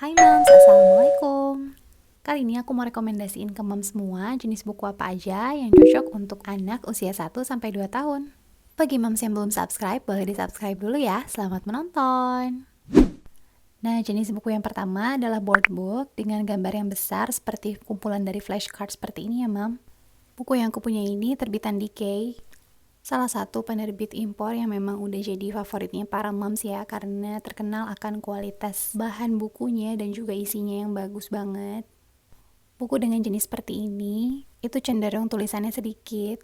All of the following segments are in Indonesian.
Hai moms, assalamualaikum. Kali ini aku mau rekomendasiin ke moms semua jenis buku apa aja yang cocok untuk anak usia 1 sampai 2 tahun. Bagi moms yang belum subscribe, boleh di-subscribe dulu ya. Selamat menonton. Nah, jenis buku yang pertama adalah board book dengan gambar yang besar seperti kumpulan dari flashcard seperti ini ya, Mam. Buku yang aku punya ini terbitan Decay, salah satu penerbit impor yang memang udah jadi favoritnya para moms ya, karena terkenal akan kualitas bahan bukunya dan juga isinya yang bagus banget. Buku dengan jenis seperti ini, itu cenderung tulisannya sedikit,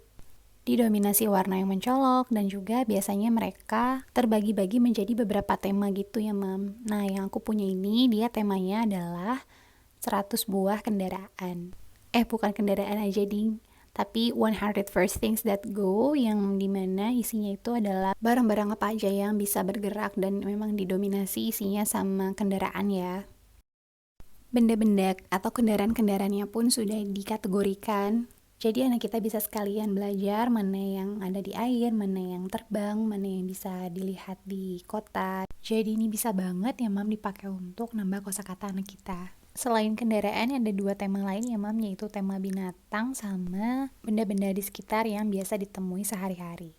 didominasi warna yang mencolok, dan juga biasanya mereka terbagi-bagi menjadi beberapa tema gitu ya, Mam. Nah, yang aku punya ini, dia temanya adalah 100 buah kendaraan. Bukan kendaraan aja, ding. Tapi 100 First Things That Go, yang dimana isinya itu adalah barang-barang apa aja yang bisa bergerak dan memang didominasi isinya sama kendaraan ya. Benda-benda atau kendaraan-kendaraannya pun sudah dikategorikan. Jadi anak kita bisa sekalian belajar mana yang ada di air, mana yang terbang, mana yang bisa dilihat di kota. Jadi ini bisa banget ya, Mam, dipakai untuk nambah kosakata anak kita. Selain kendaraan, ada 2 tema lain ya, Mam, yaitu tema binatang sama benda-benda di sekitar yang biasa ditemui sehari-hari.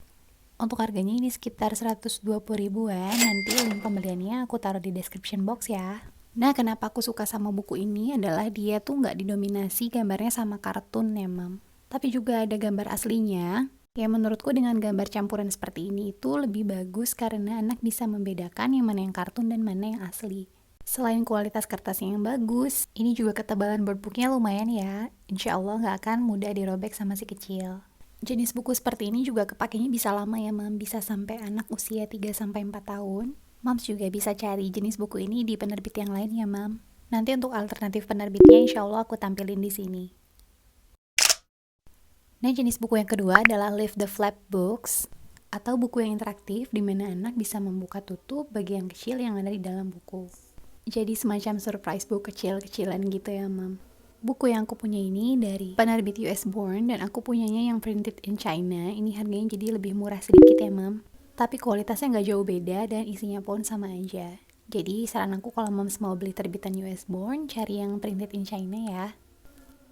Untuk harganya ini sekitar 120 ribuan, nanti link pembeliannya aku taruh di description box ya. Nah, kenapa aku suka sama buku ini adalah dia tuh nggak didominasi gambarnya sama kartun ya, Mam. Tapi juga ada gambar aslinya. Ya, menurutku dengan gambar campuran seperti ini itu lebih bagus karena anak bisa membedakan yang mana yang kartun dan mana yang asli. Selain kualitas kertasnya yang bagus, ini juga ketebalan boardbooknya lumayan ya. Insya Allah nggak akan mudah dirobek sama si kecil. Jenis buku seperti ini juga kepakainya bisa lama ya, Mam. Bisa sampai anak usia 3-4 tahun. Mams juga bisa cari jenis buku ini di penerbit yang lain ya, Mam. Nanti untuk alternatif penerbitnya insya Allah aku tampilin di sini. Nah, jenis buku yang kedua adalah Lift the Flap Books, atau buku yang interaktif di mana anak bisa membuka tutup bagian kecil yang ada di dalam buku. Jadi semacam surprise book kecil-kecilan gitu ya, Mam. Buku yang aku punya ini dari penerbit US Born dan aku punyanya yang printed in China. Ini harganya jadi lebih murah sedikit ya, Mam. Tapi kualitasnya nggak jauh beda dan isinya pun sama aja. Jadi saran aku kalau moms mau beli terbitan US Born, cari yang printed in China ya.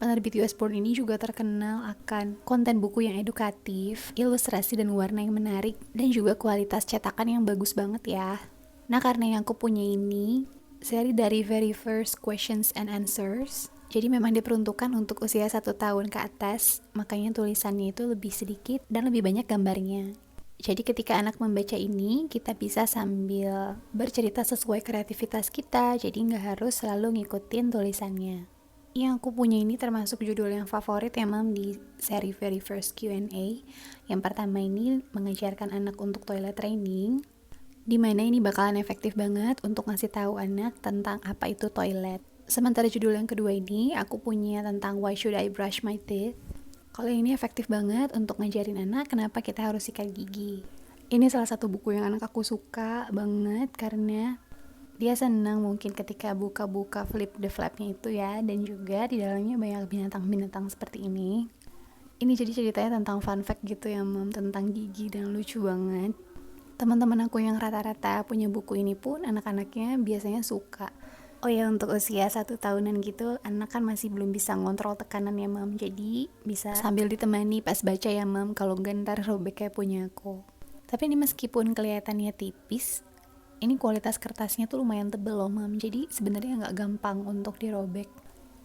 Penerbit US Born ini juga terkenal akan konten buku yang edukatif, ilustrasi dan warna yang menarik, dan juga kualitas cetakan yang bagus banget ya. Nah, karena yang aku punya ini seri dari Very First Questions and Answers, jadi memang diperuntukkan untuk usia 1 tahun ke atas, makanya tulisannya itu lebih sedikit dan lebih banyak gambarnya. Jadi ketika anak membaca ini, kita bisa sambil bercerita sesuai kreativitas kita, jadi nggak harus selalu ngikutin tulisannya. Yang aku punya ini termasuk judul yang favorit ya, Mam, di seri Very First Q&A. Yang pertama ini mengajarkan anak untuk toilet training, dimana ini bakalan efektif banget untuk ngasih tahu anak tentang apa itu toilet. Sementara judul yang kedua ini aku punya tentang Why Should I Brush My Teeth. Kalau ini efektif banget untuk ngajarin anak kenapa kita harus sikat gigi. Ini salah satu buku yang anak aku suka banget karena dia senang mungkin ketika buka-buka flip the flapnya itu ya, dan juga di dalamnya banyak binatang-binatang seperti ini. Ini jadi ceritanya tentang fun fact gitu ya, Mam, tentang gigi dan lucu banget. Teman-teman aku yang rata-rata punya buku ini pun anak-anaknya biasanya suka. Oh ya, untuk usia 1 tahunan gitu, anak kan masih belum bisa ngontrol tekanan ya, Mam. Jadi bisa sambil ditemani pas baca ya, Mam, kalau enggak ntar robek kayak punya aku. Tapi ini meskipun kelihatannya tipis, ini kualitas kertasnya tuh lumayan tebel loh, Mam. Jadi sebenarnya nggak gampang untuk dirobek.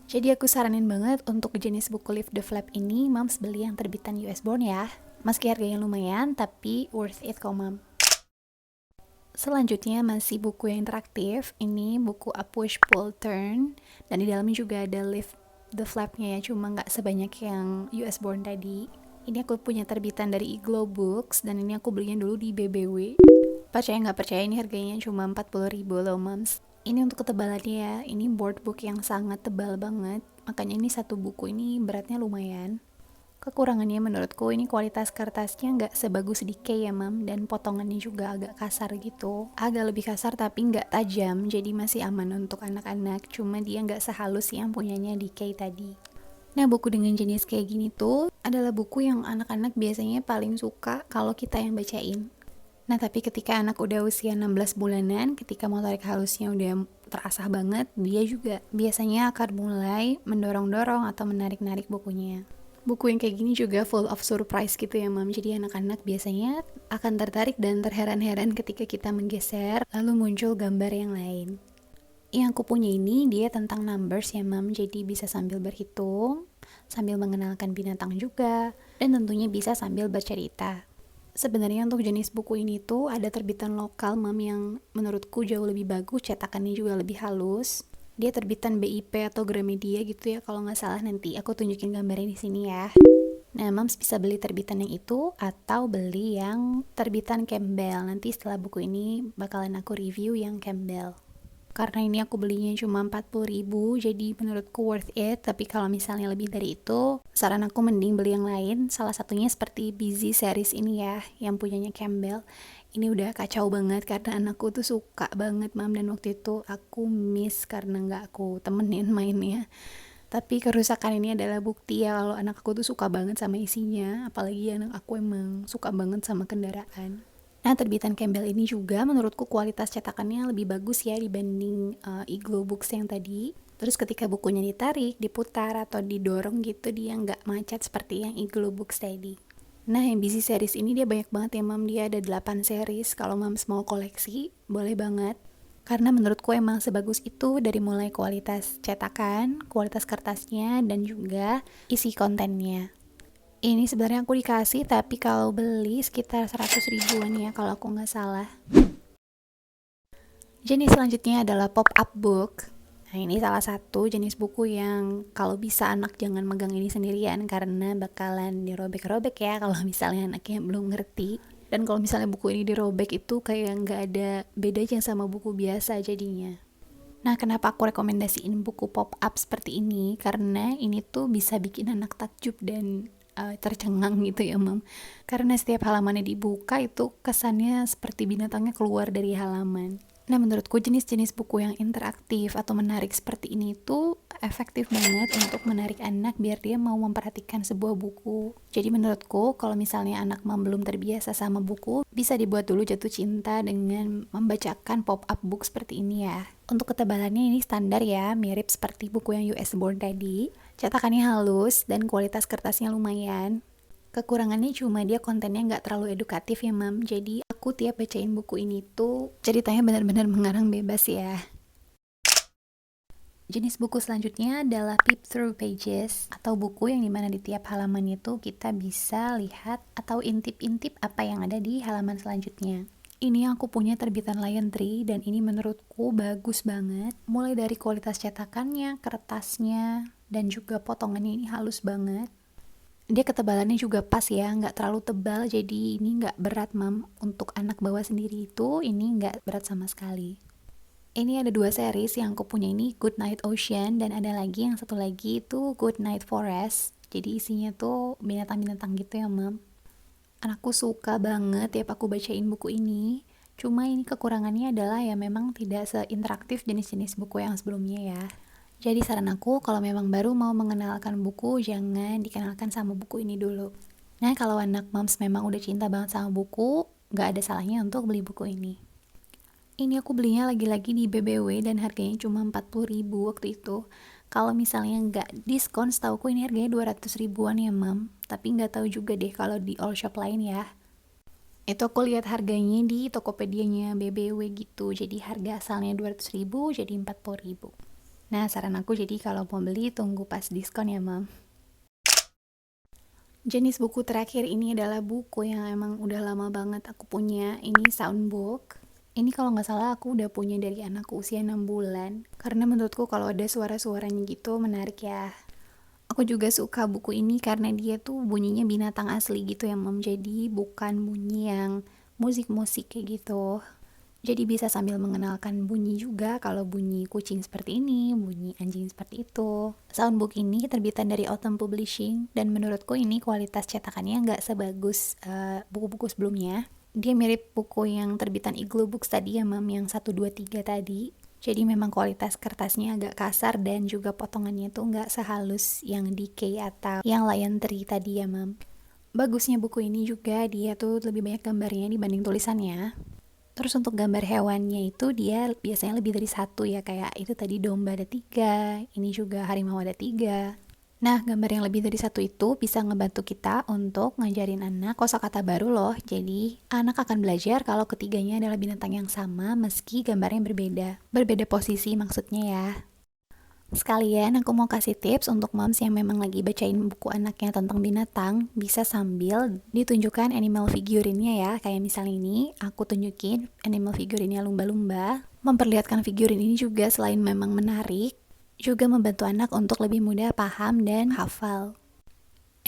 Jadi aku saranin banget untuk jenis buku Lift the Flap ini, Mams beli yang terbitan US Born ya. Meski harganya lumayan, tapi worth it kok, Mam. Selanjutnya masih buku yang interaktif. Ini buku A Push Pull Turn, dan di dalamnya juga ada Lift the Flap-nya ya, cuma nggak sebanyak yang US Born tadi. Ini aku punya terbitan dari Iglo Books, dan ini aku belinya dulu di BBW. Percaya nggak percaya, ini harganya cuma 40 ribu loh, Mams. Ini untuk ketebalannya ya, ini board book yang sangat tebal banget, makanya ini satu buku ini beratnya lumayan. Kekurangannya menurutku ini kualitas kertasnya nggak sebagus Decay ya, Mam, dan potongannya juga agak kasar gitu. Agak lebih kasar tapi nggak tajam, jadi masih aman untuk anak-anak, cuma dia nggak sehalus yang punyanya Decay tadi. Nah, buku dengan jenis kayak gini tuh adalah buku yang anak-anak biasanya paling suka kalau kita yang bacain. Nah, tapi ketika anak udah usia 16 bulanan, ketika motorik halusnya udah terasah banget, dia juga biasanya akan mulai mendorong-dorong atau menarik-narik bukunya. Buku yang kayak gini juga full of surprise gitu ya, Mam. Jadi anak-anak biasanya akan tertarik dan terheran-heran ketika kita menggeser, lalu muncul gambar yang lain. Yang aku punya ini dia tentang numbers ya, Mam. Jadi bisa sambil berhitung, sambil mengenalkan binatang juga, dan tentunya bisa sambil bercerita. Sebenarnya untuk jenis buku ini tuh ada terbitan lokal, Mam, yang menurutku jauh lebih bagus, cetakannya juga lebih halus. Dia terbitan BIP atau Gramedia gitu ya, kalau nggak salah. Nanti aku tunjukin gambarnya di sini ya. Nah, Mams bisa beli terbitan yang itu atau beli yang terbitan Campbell. Nanti setelah buku ini bakalan aku review yang Campbell. Karena ini aku belinya cuma 40.000, jadi menurutku worth it. Tapi kalau misalnya lebih dari itu, saran aku mending beli yang lain. Salah satunya seperti Busy series ini ya, yang punyanya Campbell. Ini udah kacau banget karena anakku tuh suka banget, Mam. Dan waktu itu aku miss karena nggak aku temenin mainnya. Tapi kerusakan ini adalah bukti ya kalau anak aku tuh suka banget sama isinya. Apalagi anak aku emang suka banget sama kendaraan. Nah, terbitan Campbell ini juga menurutku kualitas cetakannya lebih bagus ya dibanding Iglo Books yang tadi. Terus ketika bukunya ditarik, diputar, atau didorong gitu, dia nggak macet seperti yang Iglo Books tadi. Nah, yang Busy series ini dia banyak banget ya, Mam. Dia ada 8 series. Kalau Mams mau koleksi, boleh banget. Karena menurutku emang sebagus itu dari mulai kualitas cetakan, kualitas kertasnya, dan juga isi kontennya. Ini sebenarnya aku dikasih, tapi kalau beli sekitar 100 ribuan ya kalau aku nggak salah. Jenis selanjutnya adalah pop-up book. Nah, ini salah satu jenis buku yang kalau bisa anak jangan megang ini sendirian karena bakalan dirobek-robek ya kalau misalnya anaknya belum ngerti. Dan kalau misalnya buku ini dirobek itu kayak nggak ada bedanya sama buku biasa jadinya. Nah, kenapa aku rekomendasiin buku pop-up seperti ini? Karena ini tuh bisa bikin anak takjub dan tercengang gitu ya, Mam. Karena setiap halamannya dibuka itu kesannya seperti binatangnya keluar dari halaman. Nah, menurutku jenis-jenis buku yang interaktif atau menarik seperti ini tuh efektif banget untuk menarik anak biar dia mau memperhatikan sebuah buku. Jadi menurutku kalau misalnya anak Mam belum terbiasa sama buku, bisa dibuat dulu jatuh cinta dengan membacakan pop-up book seperti ini ya. Untuk ketebalannya ini standar ya, mirip seperti buku yang US Born tadi. Cetakannya halus dan kualitas kertasnya lumayan. Kekurangannya cuma dia kontennya nggak terlalu edukatif ya, Mam. Jadi aku tiap bacain buku ini tuh ceritanya benar-benar mengarang bebas ya. Jenis buku selanjutnya adalah Peep Through Pages, atau buku yang dimana di tiap halaman itu kita bisa lihat atau intip-intip apa yang ada di halaman selanjutnya. Ini yang aku punya terbitan Lion Tree dan ini menurutku bagus banget. Mulai dari kualitas cetakannya, kertasnya, dan juga potongannya ini halus banget. Dia ketebalannya juga pas ya, nggak terlalu tebal, jadi ini nggak berat, Mam. Untuk anak bawa sendiri itu, ini nggak berat sama sekali. Ini ada 2 series, yang aku punya ini Good Night Ocean, dan ada lagi yang satu lagi itu Good Night Forest. Jadi isinya tuh binatang-binatang gitu ya, Mam. Anakku suka banget tiap aku bacain buku ini. Cuma ini kekurangannya adalah ya memang tidak seinteraktif jenis-jenis buku yang sebelumnya ya. Jadi saran aku kalau memang baru mau mengenalkan buku, jangan dikenalkan sama buku ini dulu. Nah, kalau anak Moms memang udah cinta banget sama buku, gak ada salahnya untuk beli buku ini. Ini aku belinya lagi-lagi di BBW dan harganya cuma 40.000 waktu itu. Kalau misalnya nggak diskon, setauku ini harganya 200 ribuan ya, Mam. Tapi nggak tahu juga deh kalau di all shop lain ya. Itu aku lihat harganya di Tokopedia-nya BBW gitu. Jadi harga asalnya 200 ribu jadi 40 ribu. Nah, saran aku jadi kalau mau beli tunggu pas diskon ya, Mam. Jenis buku terakhir ini adalah buku yang emang udah lama banget aku punya. Ini soundbook. Ini kalau nggak salah aku udah punya dari anakku usia 6 bulan. Karena menurutku kalau ada suara-suaranya gitu menarik ya. Aku juga suka buku ini karena dia tuh bunyinya binatang asli gitu ya, Mam. Jadi bukan bunyi yang musik-musik kayak gitu. Jadi bisa sambil mengenalkan bunyi juga, kalau bunyi kucing seperti ini, bunyi anjing seperti itu. Soundbook ini terbitan dari Autumn Publishing, dan menurutku ini kualitas cetakannya nggak sebagus buku-buku sebelumnya. Dia mirip buku yang terbitan Iglo Books tadi ya, Mam, yang 1, 2, 3 tadi. Jadi memang kualitas kertasnya agak kasar dan juga potongannya tuh nggak sehalus yang DK atau yang Lion Tree tadi ya, Mam. Bagusnya buku ini juga dia tuh lebih banyak gambarnya dibanding tulisannya. Terus untuk gambar hewannya itu dia biasanya lebih dari satu ya, kayak itu tadi domba ada 3, ini juga harimau ada 3. Nah, gambar yang lebih dari satu itu bisa ngebantu kita untuk ngajarin anak kosakata baru loh. Jadi, anak akan belajar kalau ketiganya adalah binatang yang sama meski gambarnya berbeda. Berbeda posisi maksudnya ya. Sekalian aku mau kasih tips untuk moms yang memang lagi bacain buku anaknya tentang binatang, bisa sambil ditunjukkan animal figurinnya ya. Kayak misalnya ini, aku tunjukin animal figurinnya lumba-lumba. Memperlihatkan figurin ini juga selain memang menarik, juga membantu anak untuk lebih mudah paham dan hafal.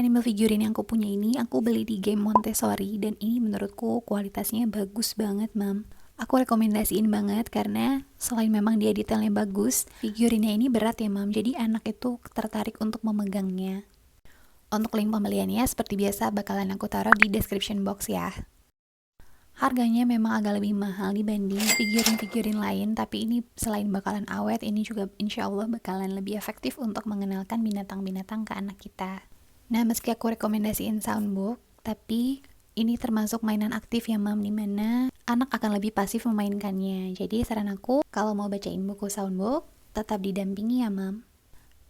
Animal figurin yang aku punya ini aku beli di game Montessori dan ini menurutku kualitasnya bagus banget, Mam. Aku rekomendasiin banget karena selain memang dia detailnya bagus, figurinnya ini berat ya, Mam. Jadi anak itu tertarik untuk memegangnya. Untuk link pembeliannya seperti biasa bakalan aku taruh di description box ya. Harganya memang agak lebih mahal dibanding figurin-figurin lain, tapi ini selain bakalan awet, ini juga insya Allah bakalan lebih efektif untuk mengenalkan binatang-binatang ke anak kita. Nah, meski aku rekomendasiin soundbook, tapi ini termasuk mainan aktif ya, Mam, dimana anak akan lebih pasif memainkannya. Jadi saran aku, kalau mau bacain buku soundbook, tetap didampingi ya, Mam.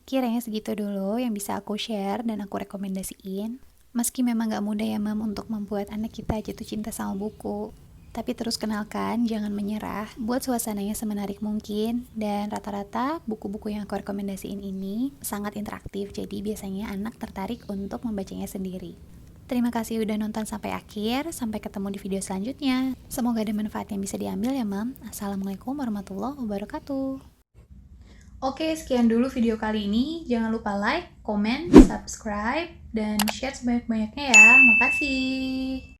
Kiranya segitu dulu yang bisa aku share dan aku rekomendasiin. Meski memang gak mudah ya, Mam, untuk membuat anak kita jatuh cinta sama buku. Tapi terus kenalkan, jangan menyerah, buat suasananya semenarik mungkin, dan rata-rata buku-buku yang aku rekomendasiin ini sangat interaktif, jadi biasanya anak tertarik untuk membacanya sendiri. Terima kasih udah nonton sampai akhir, sampai ketemu di video selanjutnya. Semoga ada manfaat yang bisa diambil ya, Mam. Assalamualaikum warahmatullahi wabarakatuh. Oke, sekian dulu video kali ini. Jangan lupa like, komen, subscribe, dan share sebanyak-banyaknya ya. Makasih.